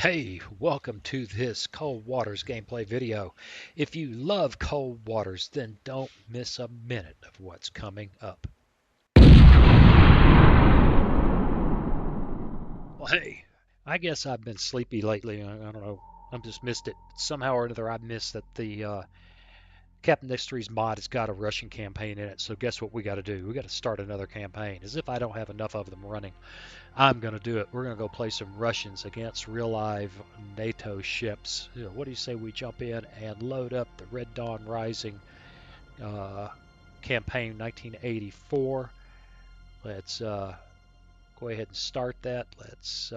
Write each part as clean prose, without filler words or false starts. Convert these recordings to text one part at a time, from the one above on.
Hey, welcome to this Cold Waters gameplay video. If you love Cold Waters, then don't miss a minute of what's coming up. Well, hey, I guess I've been sleepy lately. I don't know. I've just missed it. Somehow or another, I missed that the Captain Mysteries mod has got a Russian campaign in it. So guess what we got to do? We got to start another campaign. As if I don't have enough of them running. I'm going to do it. We're going to go play some Russians against real live NATO ships. What do you say we jump in and load up the Red Dawn Rising uh, campaign 1984? Let's go ahead and start that. Let's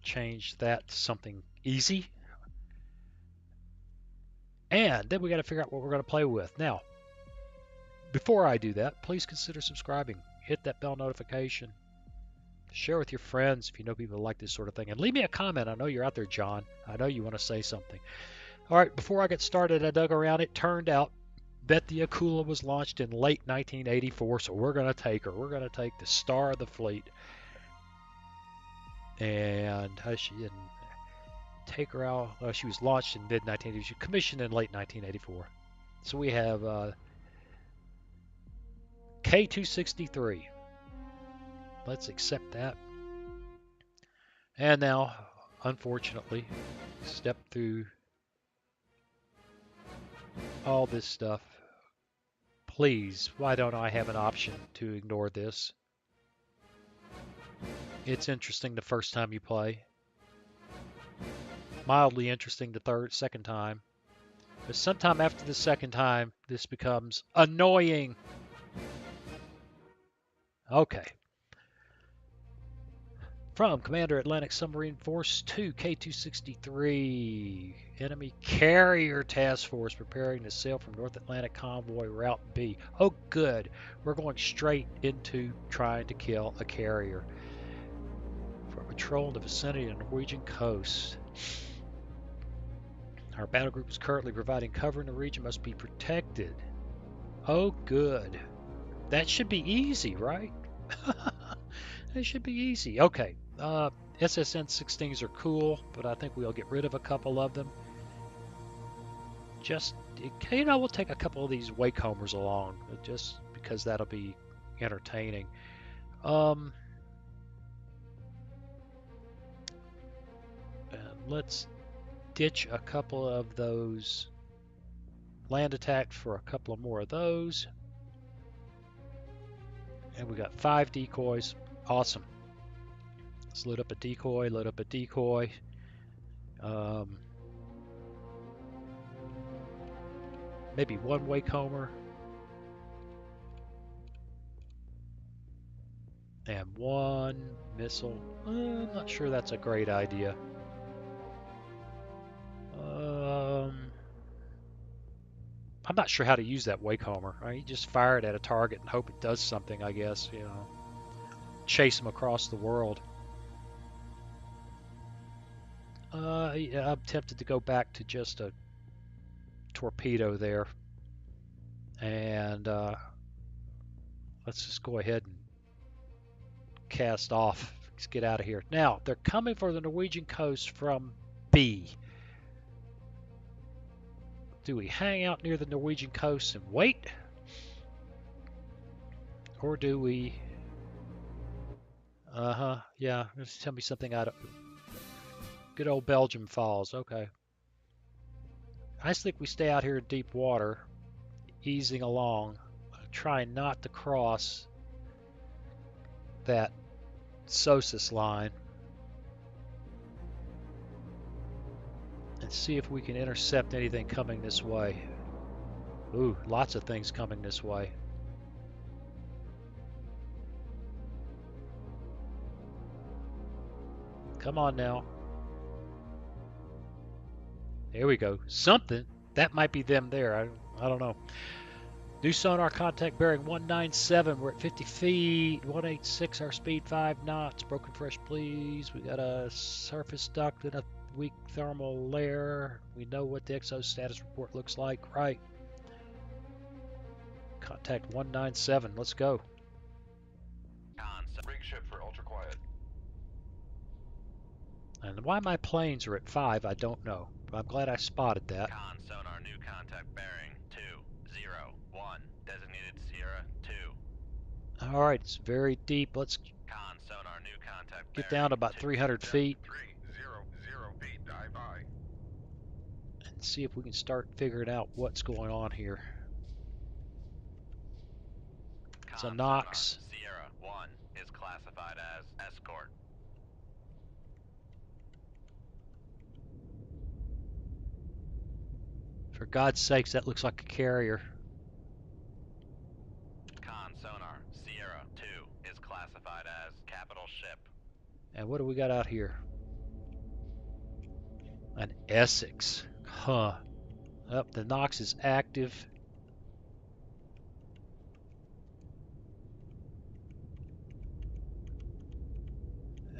change that to something easy. And then we got to figure out what we're going to play with. Now, before I do that, please consider subscribing. Hit that bell notification. Share with your friends if you know people like this sort of thing. And leave me a comment. I know you're out there, John. I know you want to say something. All right, before I get started, I dug around. It turned out that the Akula was launched in late 1984, so we're going to take her. We're going to take the star of the fleet. And she didn't take her out. She was launched in mid-1980. She was commissioned in late 1984. So we have K-263. Let's accept that. And now, unfortunately, step through all this stuff. Please, why don't I have an option to ignore this? It's interesting the first time you play. Mildly interesting the second time. But sometime after the second time, this becomes annoying. Okay. From Commander Atlantic Submarine Force to K-263. Enemy Carrier Task Force preparing to sail from North Atlantic Convoy Route B. Oh, good. We're going straight into trying to kill a carrier. For patrol in the vicinity of the Norwegian coast. Our battle group is currently providing cover in the region, must be protected. Oh, good. That should be easy, right? That should be easy. Okay. SSN-16s are cool, but I think we'll get rid of a couple of them. Just, we'll take a couple of these Wakehomers along, just because that'll be entertaining. And let's ditch a couple of those land attack for a couple of more of those. And we got 5 decoys. Awesome. Let's load up a decoy, load up a decoy. Maybe 1 Wakehomer. And 1 missile. I'm not sure that's a great idea. I'm not sure how to use that Wakehomer. Right? You just fire it at a target and hope it does something, I guess. Chase them across the world. Yeah, I'm tempted to go back to just a torpedo there. And let's just go ahead and cast off. Let's get out of here. Now, they're coming for the Norwegian coast from B. Do we hang out near the Norwegian coast and wait? Or do we... yeah, just tell me something out of... Good old Belgium Falls, okay. I just think we stay out here in deep water, easing along, trying not to cross that SOSUS line. And see if we can intercept anything coming this way. Ooh, lots of things coming this way. Come on now. There we go. Something. That might be them there. I don't know. New sonar contact bearing 197. We're at 50 feet. 186 our speed, 5 knots. Broken fresh, please. We got a surface duct and a weak thermal layer. We know what the EXO status report looks like, right? Contact 197. Let's go. Rig ship for ultra quiet. And why my planes are at 5, I don't know. But I'm glad I spotted that. Con sonar, new contact bearing 201. Designated Sierra 2. All right, it's very deep. Let's Con sonar, new contact get bearing down to about 300 feet 300 feet. Dive by. and see if we can start figuring out what's going on here. It's a Con sonar, Knox. Sierra 1 is classified as Escort. For God's sakes, that looks like a carrier. Con sonar, Sierra 2 is classified as capital ship. And what do we got out here? An Essex. Huh. Up, the Knox is active.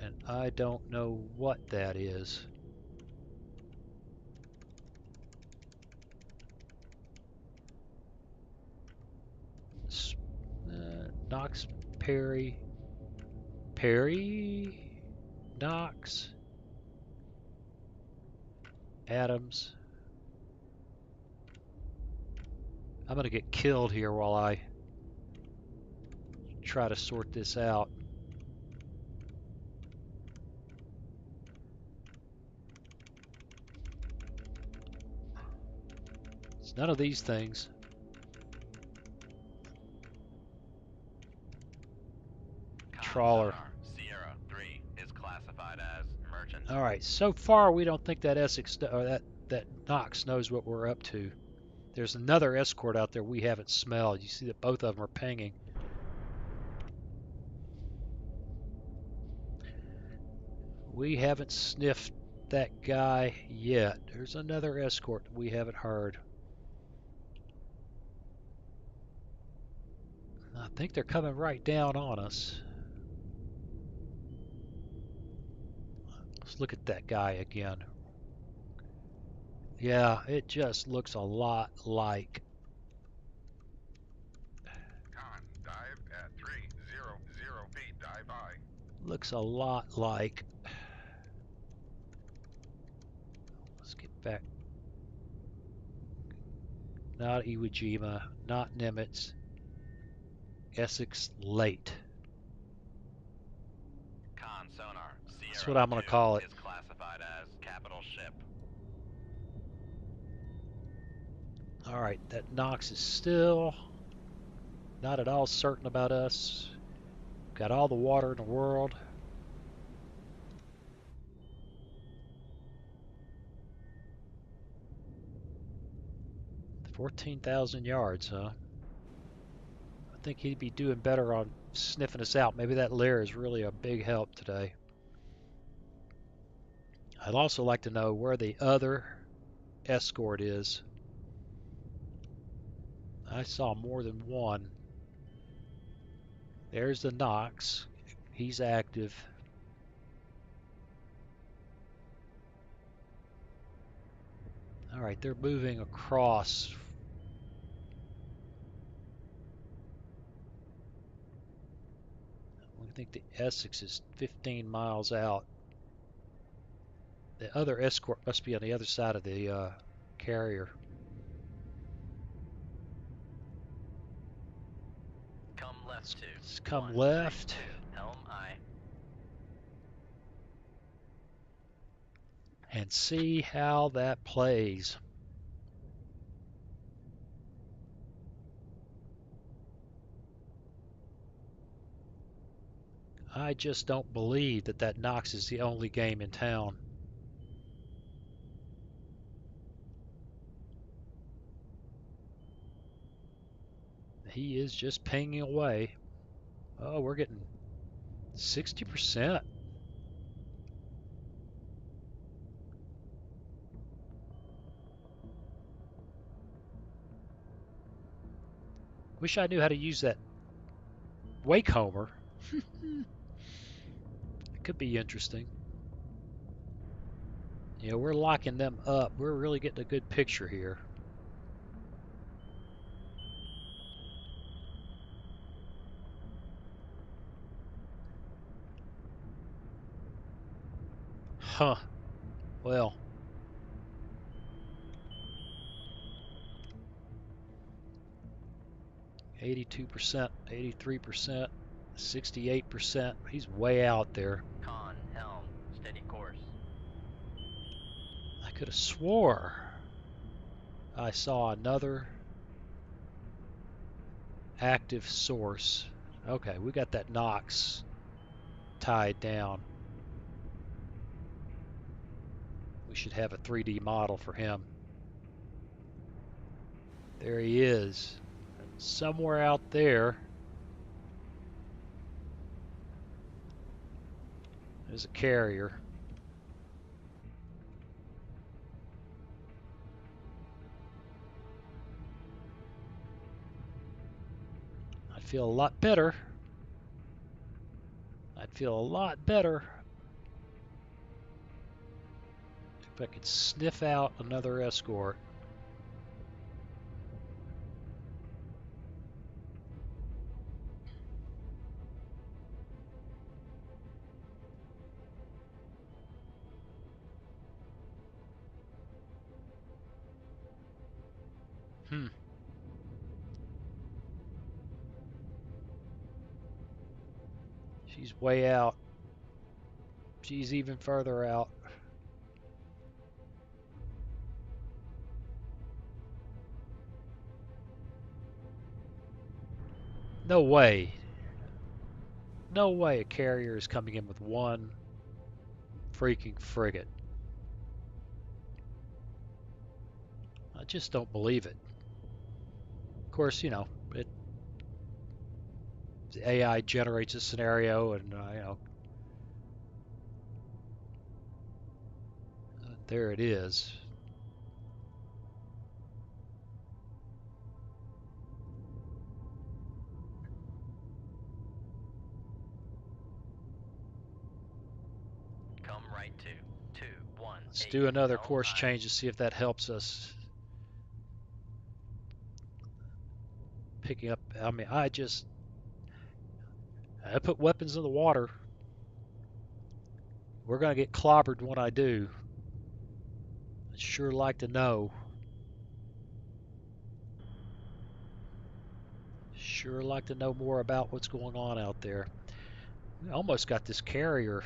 And I don't know what that is. Knox, Perry, Knox, Adams. I'm going to get killed here while I try to sort this out. It's none of these things. Trawler. Sierra 3 is classified as merchant. All right, so far we don't think that Essex or that Knox knows what we're up to. There's another escort out there we haven't smelled. You see that both of them are pinging. We haven't sniffed that guy yet. There's another escort that we haven't heard. I think they're coming right down on us. Let's look at that guy again. Yeah, it just looks a lot like. Con, dive at 300 feet. Dive by. Looks a lot like. Let's get back. Not Iwo Jima, not Nimitz. Essex late. Con sonar, Sierra That's what I'm going to call it. is classified as capital ship. All right, that Knox is still not at all certain about us. Got all the water in the world. 14,000 yards, huh? I think he'd be doing better on sniffing us out. Maybe that Lear is really a big help today. I'd also like to know where the other escort is. I saw more than one. There's the Knox. He's active. All right, they're moving across. We think the Essex is 15 miles out. The other escort must be on the other side of the carrier. Come left Let's come left. Helm I. And see how that plays. I just don't believe that that Knox is the only game in town. He is just pinging away. Oh, we're getting 60%. Wish I knew how to use that wake homer. It could be interesting. You know, we're locking them up. We're really getting a good picture here. Huh. Well, 82%, 83%, 68%. He's way out there. Con, helm, steady course. I could have swore I saw another active source. Okay, we got that Knox tied down. We should have a 3D model for him. There he is. Somewhere out there. There's a carrier. I'd feel a lot better. I'd feel a lot better if I could sniff out another escort. Hmm. She's way out. She's even further out. No way. No way a carrier is coming in with one freaking frigate. I just don't believe it. Of course, the AI generates a scenario, and there it is. Come right to Let's 218, do another helm course high. change to see if that helps us picking up. I mean, I put weapons in the water. We're gonna get clobbered when I do. I'd sure like to know. Sure like to know more about what's going on out there. We almost got this carrier.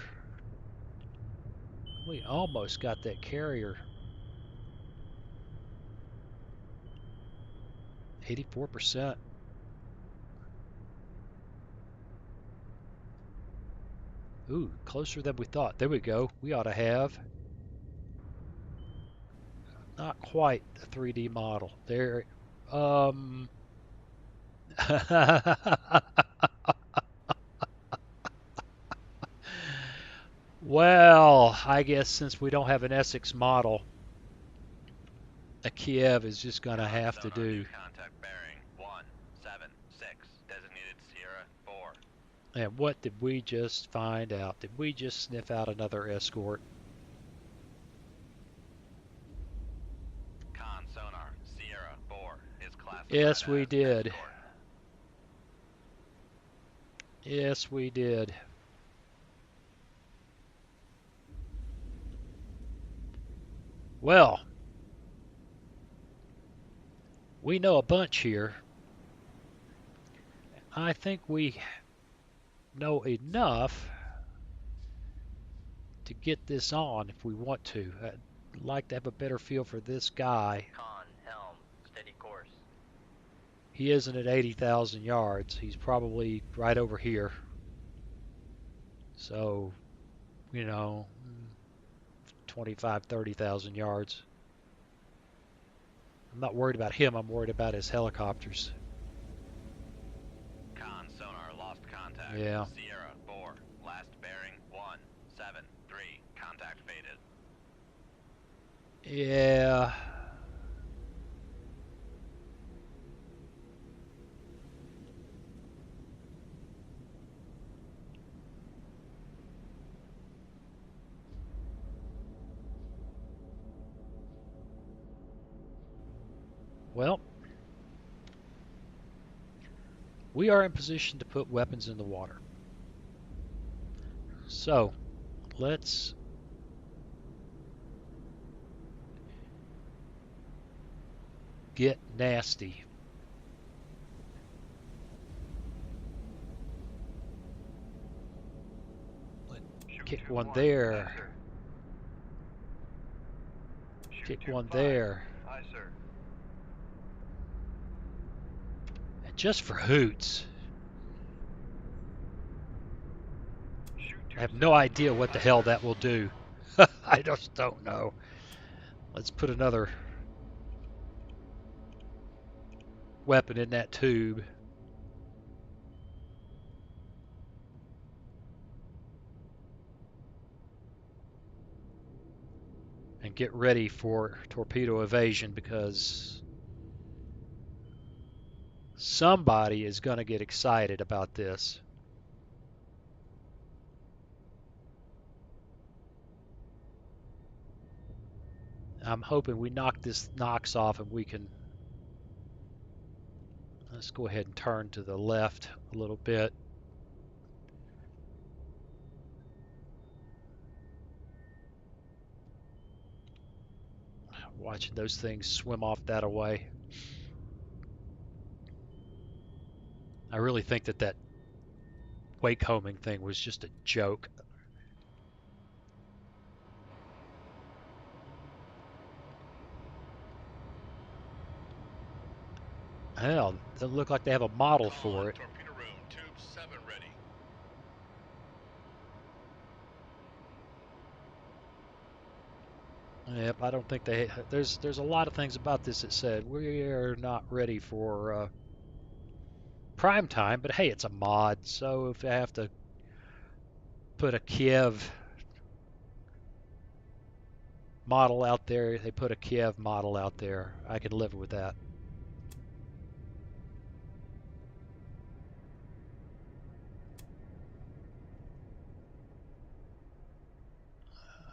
We almost got that carrier. 84%. Ooh, closer than we thought. There we go. We ought to have not quite a 3D model. There. Um. Well, I guess since we don't have an Essex model, a Kiev is just going to Con, have to sonar new do. contact bearing 176, designated Sierra 4. And what did we just find out? Did we just sniff out another escort? Con, sonar, Sierra 4 is classified Yes, we as did. escort. Yes, we did. Well, we know a bunch here. I think we know enough to get this on if we want to. I'd like to have a better feel for this guy. Con, helm, steady course. He isn't at 80,000 yards. He's probably right over here. So, you know, 25, 30,000 yards. I'm not worried about him. I'm worried about his helicopters. Con, sonar, lost contact. Yeah. Sierra 4, last bearing 173, contact faded. Yeah. Well, we are in position to put weapons in the water. So, let's Get nasty. Shoot Kick one 2-1. Aye, there. sir. Shoot Kick one 2-5. there. Aye, sir. And just for hoots, Shoot I have 2-7. no idea what the Aye, hell sir. that will do. I just don't know. Let's put another weapon in that tube. And get ready for torpedo evasion because somebody is going to get excited about this. I'm hoping we knock this Knox off and we can. Let's go ahead and turn to the left a little bit. Watching those things swim off that away. I really think that wake homing thing was just a joke. Hell, it doesn't look like they have a model for Con, it. torpedo room, tube 7 ready. Yep, I don't think they. There's a lot of things about this that said we are not ready for prime time, but hey, it's a mod, so if I have to put a Kiev model out there, they put a Kiev model out there. I can live with that.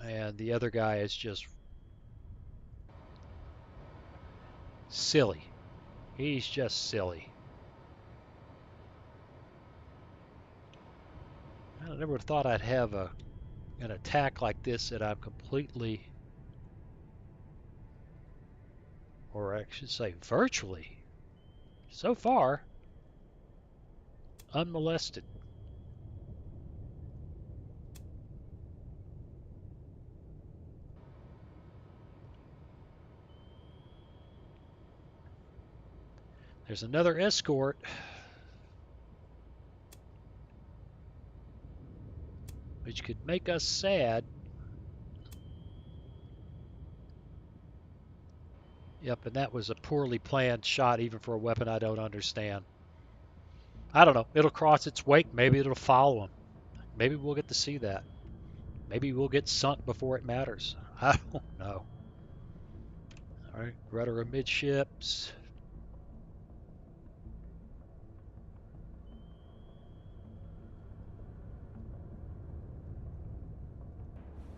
And the other guy is just silly. He's just silly. I never thought I'd have an attack like this that I'm completely, or I should say virtually, so far, unmolested. There's another escort, which could make us sad. Yep, and that was a poorly planned shot even for a weapon I don't understand. I don't know. It'll cross its wake. Maybe it'll follow him. Maybe we'll get to see that. Maybe we'll get sunk before it matters. I don't know. All right, rudder amidships.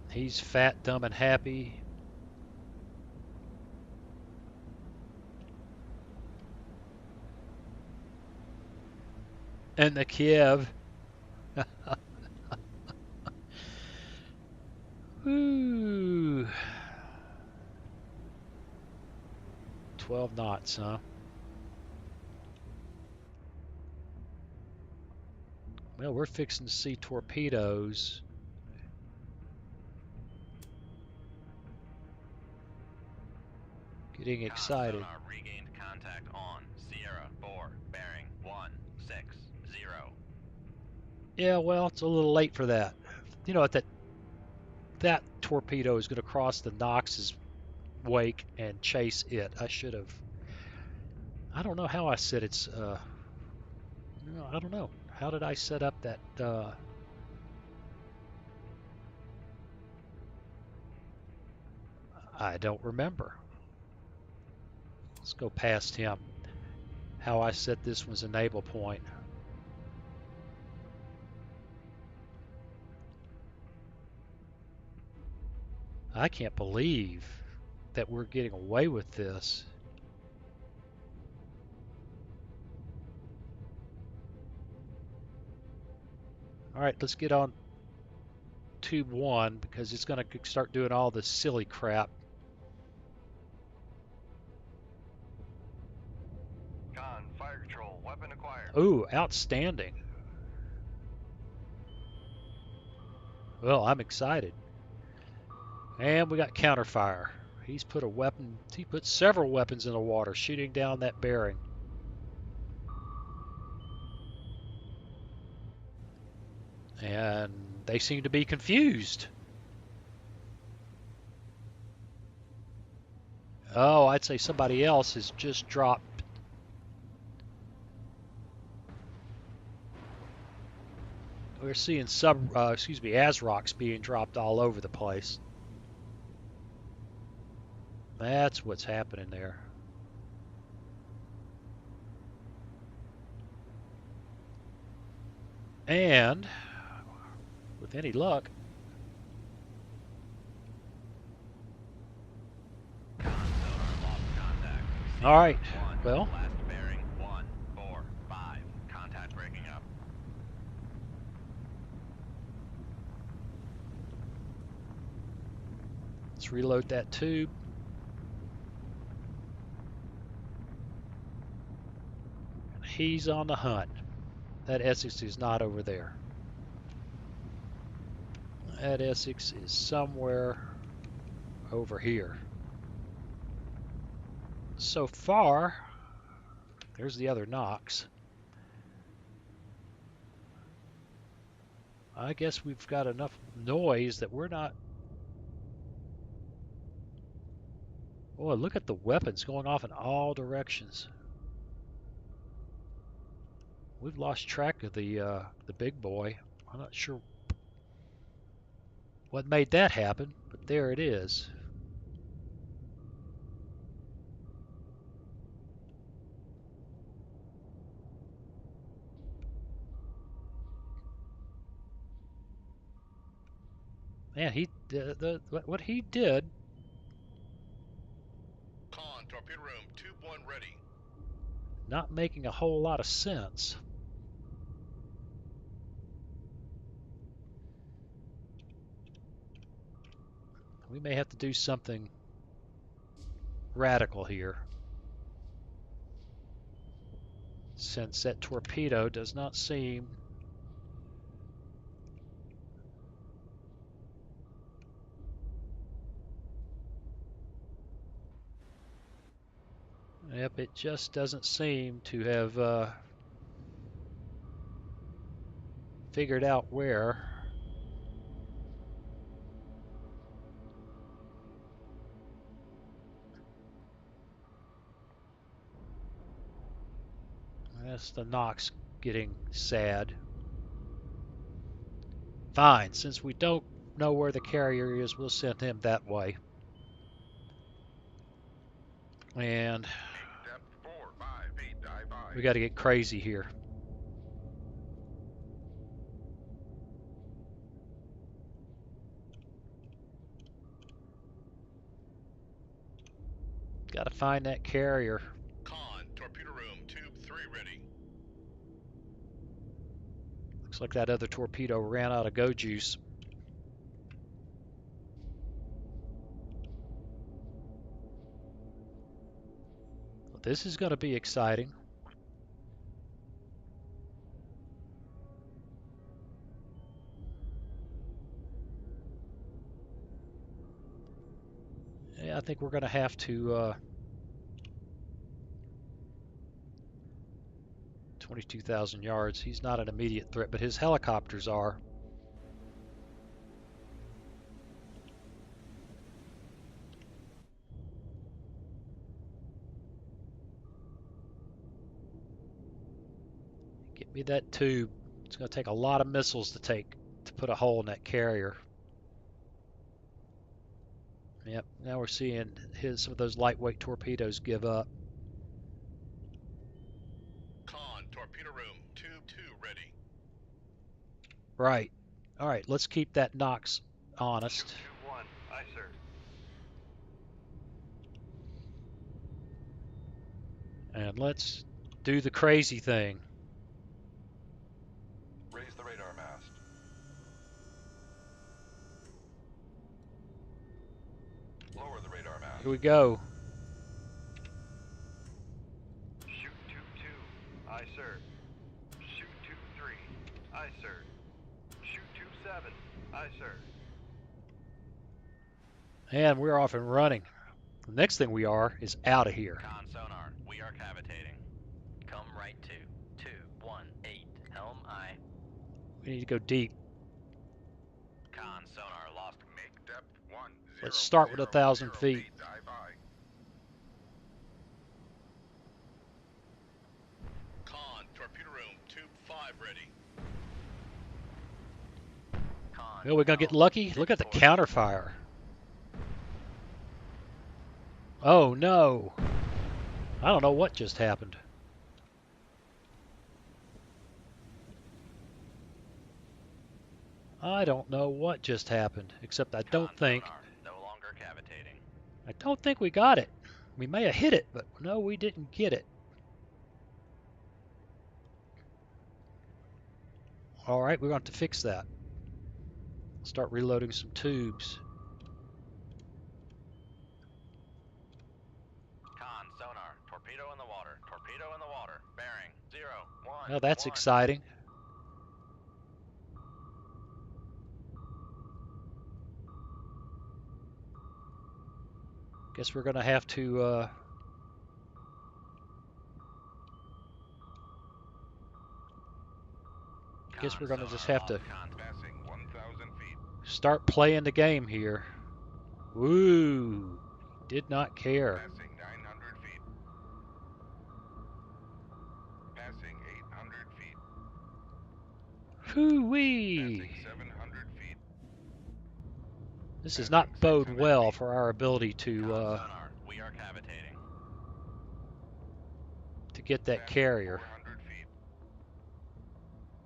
He's fat, dumb, and happy. And the Kiev. Woo. 12 knots, huh? Well, we're fixing to see torpedoes. Getting Con, excited. sonar regained contact on Sierra 4, bearing 160. Yeah, well, it's a little late for that. You know what? That torpedo is going to cross the Knox's wake and chase it. I should have. I don't know how I said it's. No, I don't know. How did I set up that? I don't remember. Let's go past him. How I set this was enable point. I can't believe that we're getting away with this. All right, let's get on tube 1 because it's going to start doing all this silly crap. Ooh, outstanding. Well, I'm excited. And we got counterfire. He's put a weapon, he put several weapons in the water, shooting down that bearing. And they seem to be confused. Oh, I'd say somebody else has just dropped. We're seeing ASROCs being dropped all over the place. That's what's happening there. And with any luck, all right. Well, Last bearing 145. Contact breaking up. let's reload that tube. He's on the hunt. That Essex is not over there. That Essex is somewhere over here. So far, there's the other Knox. I guess we've got enough noise that we're not. Oh, look at the weapons going off in all directions. We've lost track of the big boy. I'm not sure what made that happen, but there it is. Man, what he did. Con, torpedo room, tube 1 ready. Not making a whole lot of sense. We may have to do something radical here, since that torpedo does not seem. Yep, it just doesn't seem to have figured out where. That's the Knox getting sad. Fine, since we don't know where the carrier is, we'll send him that way. And we got to get crazy here. Got to find that carrier. Con, torpedo room, tube 3 ready. Looks like that other torpedo ran out of go juice. Well, this is going to be exciting. Yeah, I think we're going to have to 22,000 yards. He's not an immediate threat, but his helicopters are. Get me that tube. It's going to take a lot of missiles to put a hole in that carrier. Yep, now we're seeing some of those lightweight torpedoes give up. Con, torpedo room, tube 2 ready. Right. All right, let's keep that Knox honest. Tube 1, aye sir. And let's do the crazy thing. Raise the radar mast. Lower the radar mast. Here we go. Shoot tube 2, aye sir. And we're off and running. The next thing we are is out of here. Con sonar, we are cavitating. Come right to 218, helm I. We need to go deep. Con sonar lost. Make depth 1000 Let's start with 1,000 feet. feet. Dive by. Con, torpedo room, tube 5 ready. Con, Well, we're going to get helm, lucky. Look steady at the course. counterfire. Oh, no. I don't know what just happened. I don't know what just happened, except I Con don't think sonar, no longer cavitating. we got it. We may have hit it, but no, we didn't get it. All right, we're going to have to fix that. Start reloading some tubes. Con sonar, torpedo in the water. Torpedo in the water. Bearing 0, 1. Well, that's 1. exciting. Guess we're going to have to guess we're going to just have to Passing 1000 feet. start playing the game here. Woo! Did not care. Passing 900 feet. Passing 800 feet. Hoo-wee! Passing 700 feet. This does not Passing bode 600 well feet. for our ability Con to sonar, we are cavitating. get that Passing carrier. 400 feet.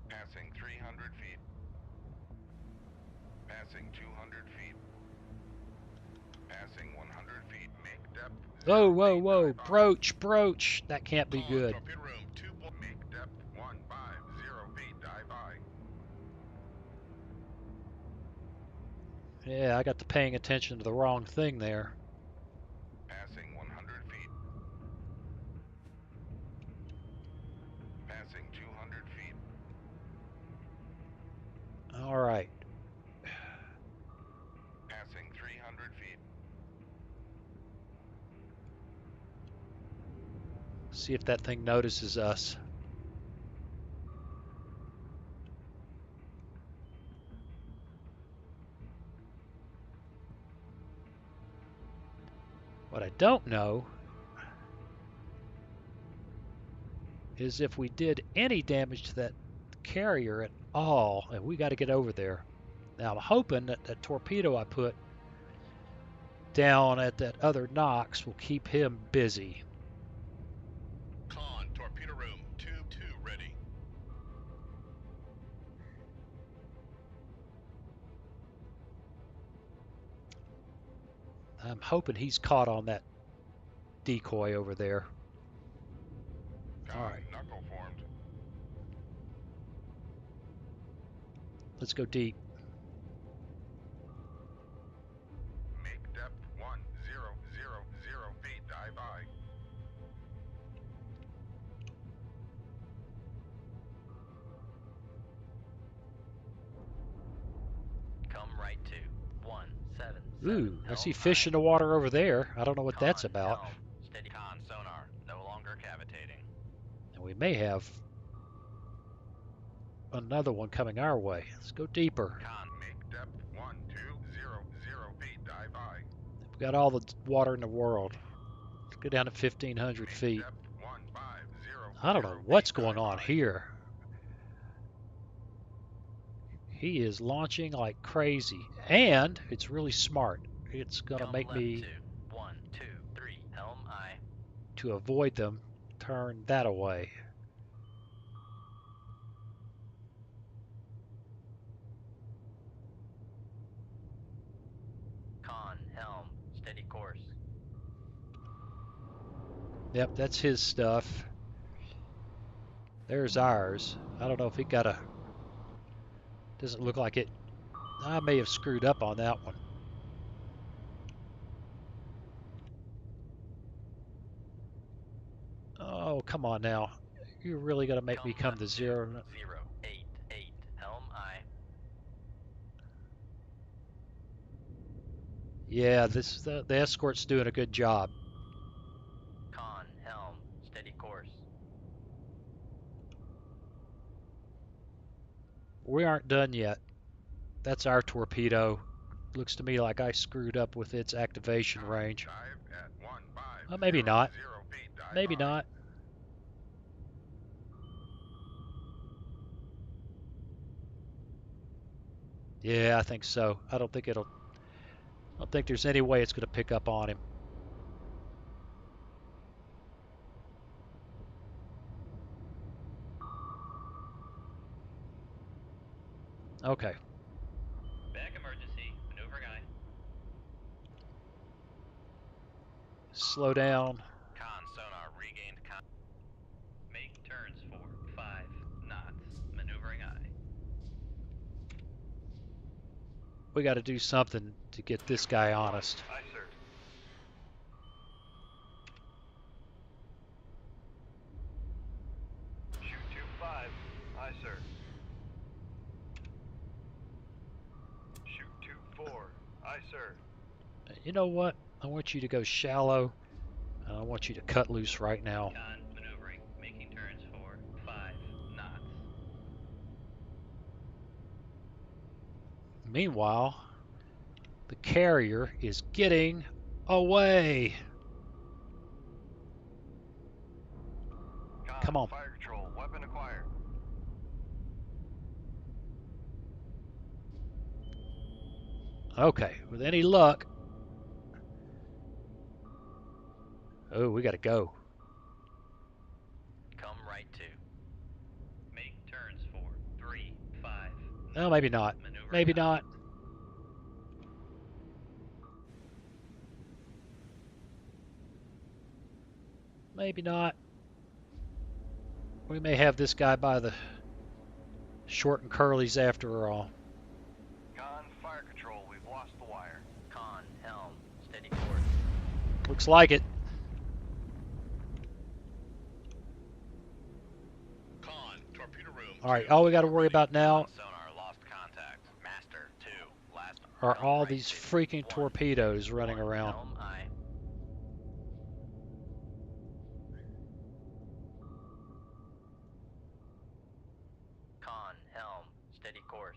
Passing 300 feet. Passing 200 feet. Passing 100 feet. Make depth. Whoa, 0 whoa, feet. whoa! Dive by. Broach, broach! That can't be Con, good. torpedo room, tube 1. Make depth 150 feet. Dive by. Yeah, I got to paying attention to the wrong thing there. Passing 100 feet. Passing 200 feet. All right. Passing 300 feet. See if that thing notices us. What I don't know is if we did any damage to that carrier at all, and we got to get over there. Now I'm hoping that that torpedo I put down at that other Knox will keep him busy. Con, torpedo room, tube 2 ready. I'm hoping he's caught on that decoy over there. All right, Knuckle formed. let's go deep. Make depth 1000 feet. Dive by. Come right to 177. Ooh, I see helm fish in the water over there. I don't know what that's Con, about. helm, steady. Con sonar, no longer cavitating. And we may have another one coming our way. Let's go deeper. Con, Make depth 1200 feet. Dive by. We've got all the water in the world. Let's go down to 1,500 Make feet. depth 1500 I don't know feet. what's Dive going on by. here. He is launching like crazy, and it's really smart. It's going to come make left me, to 123, helm I. to avoid them, turn that away. Con, helm, steady course. Yep, that's his stuff. There's ours. I don't know if he got a... Doesn't look like it. I may have screwed up on that one. Oh, come on now. You're really going to make me come left to to zero? 088, helm I. Yeah, the escort's doing a good job. Con, helm, steady course. We aren't done yet. That's our torpedo. Looks to me like I screwed up with its activation Con, range. dive at Well, maybe not. 150 feet. Dive Maybe by. not. Yeah, I think so. I don't think there's any way it's going to pick up on him. Okay. Back emergency, maneuvering eye. Slow down. Con sonar regained con. Make turns for 5 knots, maneuvering eye. We got to do something to get this guy honest. Aye, sir. Shoot 2-5. Aye, sir. Shoot 2-4. Aye, sir. You know what? I want you to go shallow, and I want you to cut loose right now. Con maneuvering, making turns for 5 knots. Meanwhile, the carrier is getting away. Con, Come on. fire control. Weapon acquired. Okay, with any luck. Oh, we got to go. Come right to. Make turns for 3, 5 knots. Oh, maybe not. Maneuvering Maybe eye. not. Maybe not. We may have this guy by the short and curlies after all. Con, fire control. We've lost the wire. Con, helm, steady course. Looks like it. Con, torpedo room. All right, all we got to worry about now Con sonar lost contact. Master 2, last. are helm all right these to. freaking 1, torpedoes running 1, around. helm eye. Con, helm, steady course.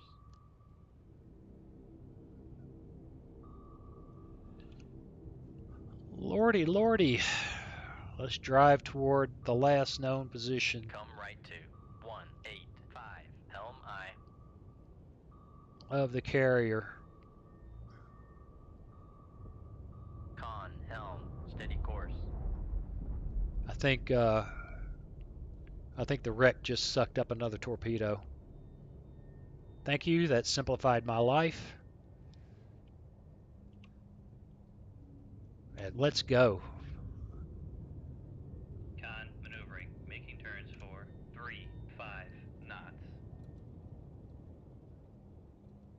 Lordy, lordy. Let's drive toward the last known position Come right to 1, 8, 5, helm eye. of the carrier. Con, helm, steady course. I think the wreck just sucked up another torpedo. Thank you. That simplified my life. And let's go. Con, maneuvering, making turns for 3, 5 knots.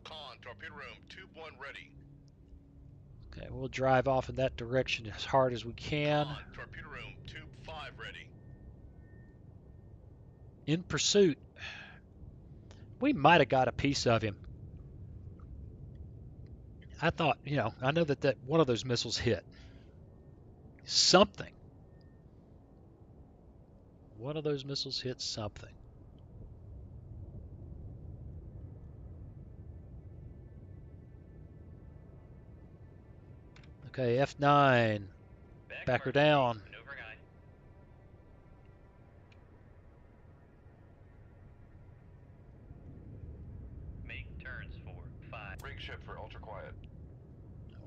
Con, torpedo room. Tube 1 ready. Okay, we'll drive off in that direction as hard as we can. Con, torpedo room. Tube 5 ready. In pursuit. We might have got a piece of him. I thought, I know that one of those missiles hit. Something. One of those missiles hit something. Okay, F9. Back her emergency, down. maneuvering eye. Make turns for 5. Rig ship for ultra quiet.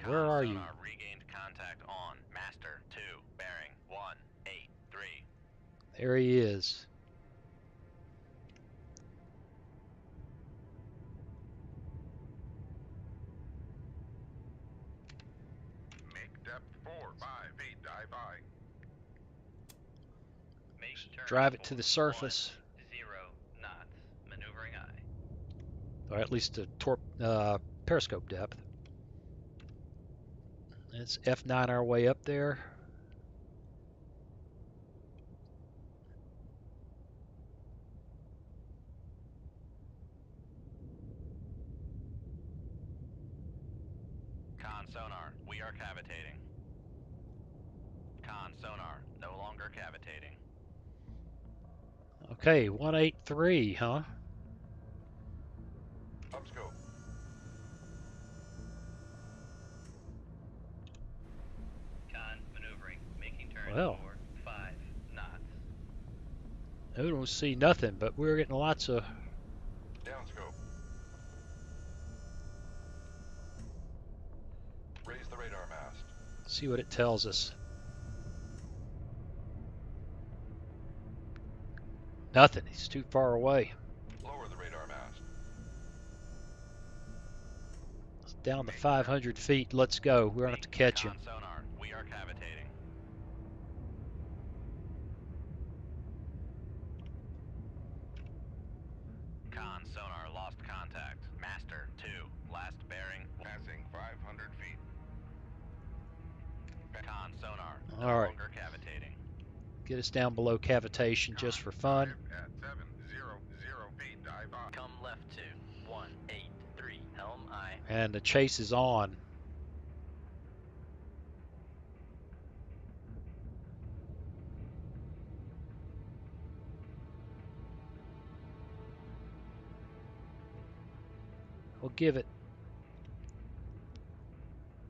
Where Con are you? sonar regained contact on. Master 2, bearing 1, 8, 3. There he is. Make depth 4, 5 feet. Dive by. Make turns Drive it for to the surface. 1, 0 knots, maneuvering eye. Or at least to periscope depth. Let's F9 our way up there. Con sonar, we are cavitating. Con sonar, no longer cavitating. Okay, 183, huh? Upscope. Con maneuvering, making turns Well, for 5 knots. I don't see nothing, but we're getting lots of... Downscope. Raise the radar mast. See what it tells us. Nothing. He's too far away. Lower the radar mast. It's down to 500 feet. Let's go. We're going to have to catch him. Con sonar, we are cavitating. Con sonar, lost contact. Master 2, last bearing. Passing 500 feet. Con sonar, no All right. longer cavitating. Get us down below cavitation just for fun. Dive at 700 feet. Dive on. Come left 2, 183, helm aye. And the chase is on. We'll give it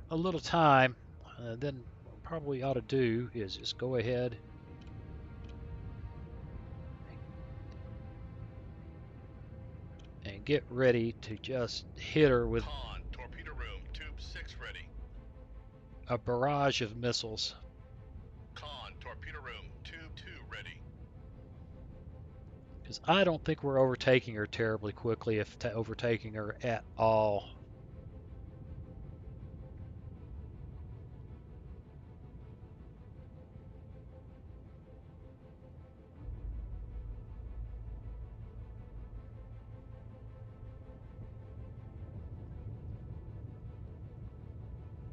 a little time. Then what probably ought to do is just go ahead and get ready to just hit her with Con, torpedo room, tube 6 ready. a barrage of missiles. Con, torpedo room, tube 2 ready. Because I don't think we're overtaking her terribly quickly, if overtaking her at all.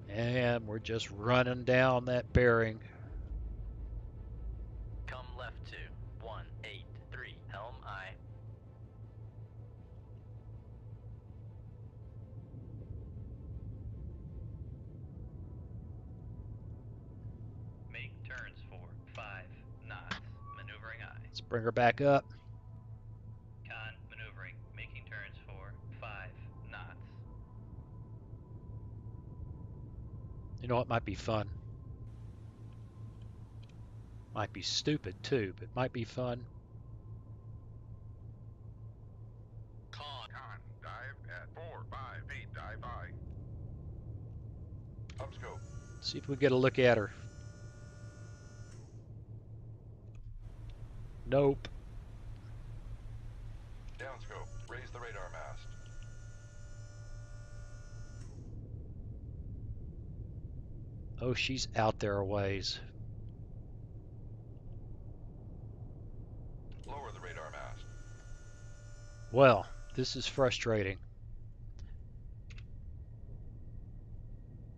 And we're just running down that bearing. Come left 2, 183, helm aye. Make turns for 5 knots, maneuvering aye. Let's bring her back up. Con maneuvering, making turns for 5 knots. You know what might be fun? Might be stupid too, but might be fun. Con, Dive at 5 feet. Dive high. Upscope. See if we get a look at her. Nope. Downscope. Raise the radar mast. Oh, she's out there a ways. Lower the radar mast. Well, this is frustrating.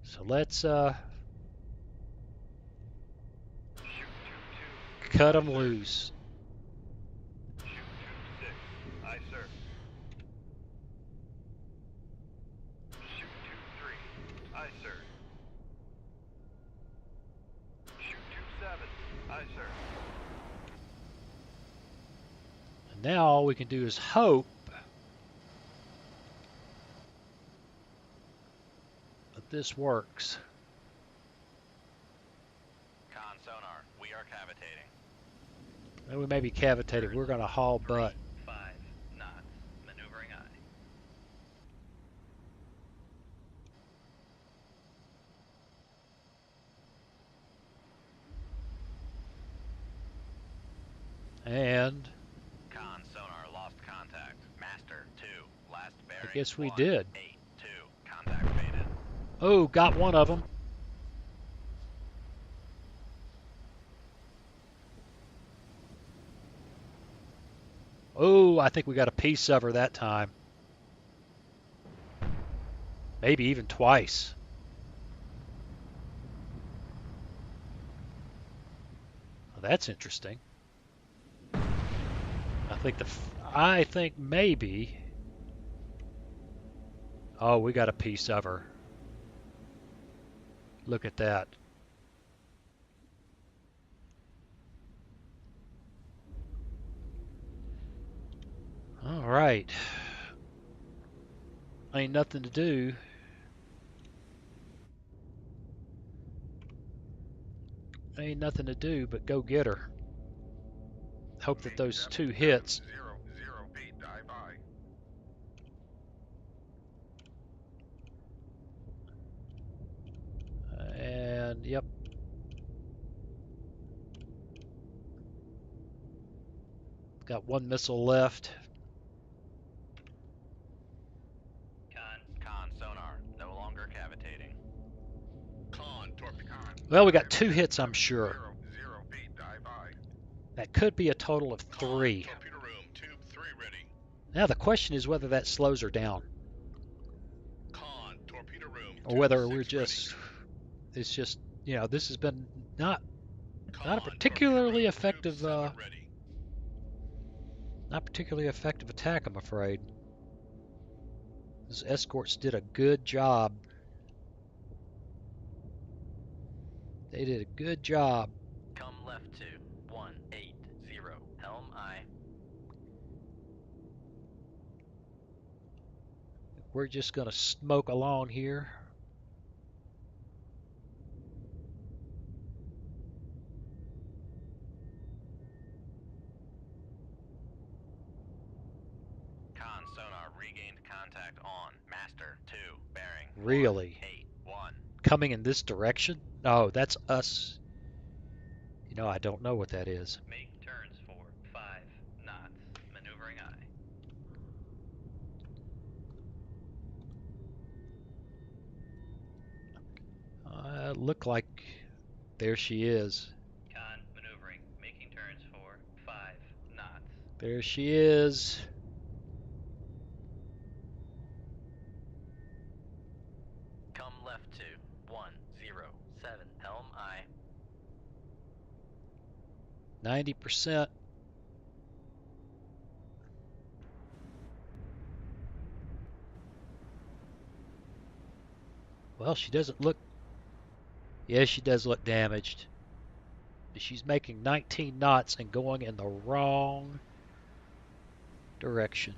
So let's cut them loose. Shoot tube 6, aye sir. Shoot tube 3, aye sir. Shoot tube 7, aye sir. And now all we can do is hope that this works. Con sonar, we are cavitating. And we may be cavitated. We're going to haul 3, butt. 5 knots, maneuvering aye. And Con sonar, lost contact. Master 2, last bearing. I guess we 1, did. 8, 2, contact faded. Oh, got one of them. Oh, I think we got a piece of her that time. Maybe even twice. Well, that's interesting. I think maybe. Oh, we got a piece of her. Look at that. All right. Ain't nothing to do. Ain't nothing to do but go get her. Hope that those two hits. 700 feet, dive by. And yep. Got one missile left. Con sonar, no longer cavitating. Con, torpedo. Well, we got two hits, I'm sure. 700 feet, dive by. That could be a total of Con, 3. torpedo room, tube 3 ready. Now the question is whether that slows her down, Con, torpedo room, or tube whether we're 6 ready. just, it's just, this has been not Con, a particularly torpedo room, effective, tube 7 ready. not particularly effective attack, I'm afraid. Those escorts did a good job. They did a good job. Come left to 180. Helm I. We're just gonna smoke along here. Con sonar regained contact on. Master 2, bearing. Really? 181. Coming in this direction? Oh, that's us. I don't know what that is. Make turns for 5 knots. Maneuvering I. Look like there she is. Con maneuvering. Making turns for 5 knots. There she is. Come left to 107. Helm I. 90%. Well, she doesn't look... Yeah, she does look damaged. She's making 19 knots and going in the wrong direction.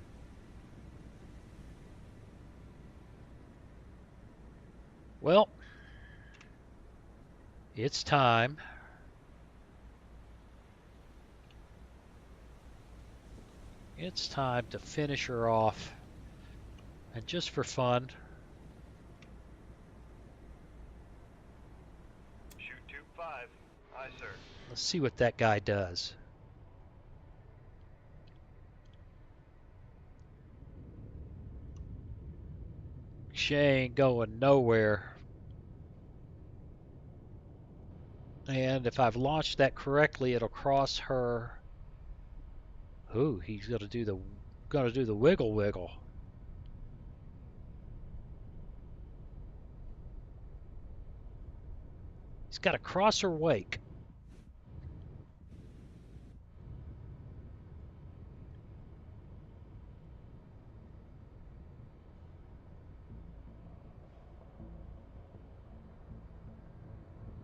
Well, it's time. It's time to finish her off. And just for fun, Shoot tube 5. Aye, sir. let's see what that guy does. She ain't going nowhere. And if I've launched that correctly, it'll cross her. Ooh, he's gonna do the wiggle wiggle. He's got to cross her wake.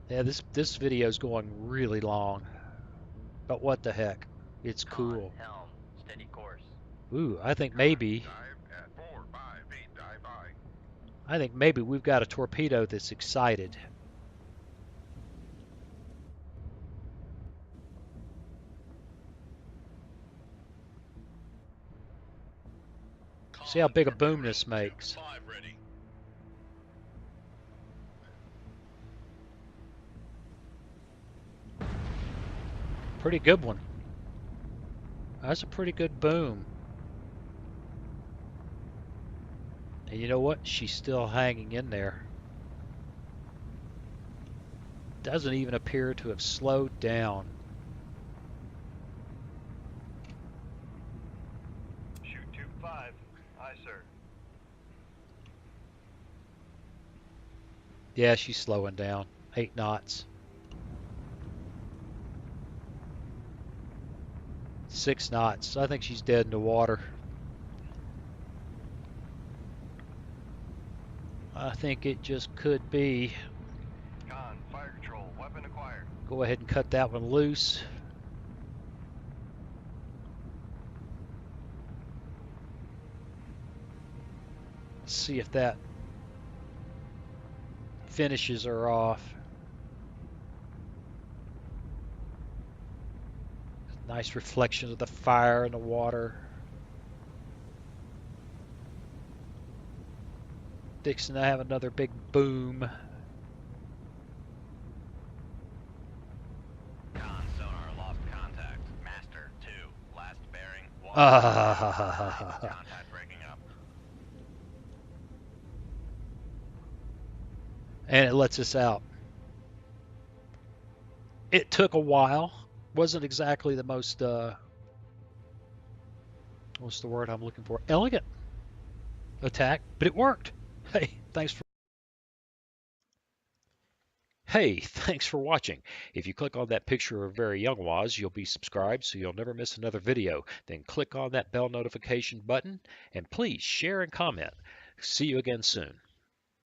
Yeah, this video is going really long. But what the heck? It's cool. Helm. Steady course. Ooh, I think maybe Dive at 45 feet, dive by. I think maybe we've got a torpedo that's excited. Con, See how big a torpedo boom room, this tube makes. 5 ready. Pretty good one. That's a pretty good boom. And you know what? She's still hanging in there. Doesn't even appear to have slowed down. Shoot tube 5. Aye, sir. Yeah, she's slowing down. 8 knots. 6 knots. I think she's dead in the water. I think it just could be. Weapon acquired. Go ahead and cut that one loose. See if that finishes her off. Nice reflections of the fire in the water. Fixing to have another big boom. Con sonar lost contact. Master 2. Last bearing. Contact breaking up. And it lets us out. It took a while. Wasn't exactly the most, what's the word I'm looking for? Elegant attack, but it worked. Hey, thanks for watching. If you click on that picture of very young Waz, you'll be subscribed so you'll never miss another video. Then click on that bell notification button and please share and comment. See you again soon.